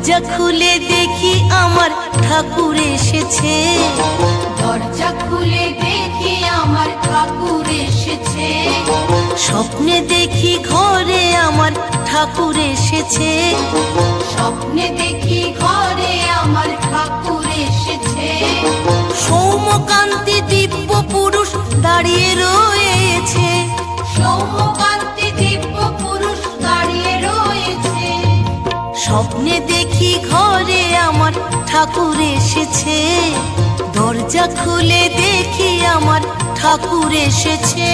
দরজা খুলে দেখি আমার ঠাকুর এসেছে, দরজা খুলে দেখি আমার ঠাকুর এসেছে। স্বপ্নে দেখি ঘরে আমার ঠাকুর এসেছে, স্বপ্নে দেখি ঘরে আমার ঠাকুর এসেছে। সৌম্যকান্তি দিব্য পুরুষ দাঁড়িয়ে রয়েছে, সৌম্যকান্তি দিব্য পুরুষ দাঁড়িয়ে রয়েছে। স্বপ্নে দেখি ঘরে আমার ঠাকুর এসেছে, দরজা খুলে দেখি আমার ঠাকুর এসেছে।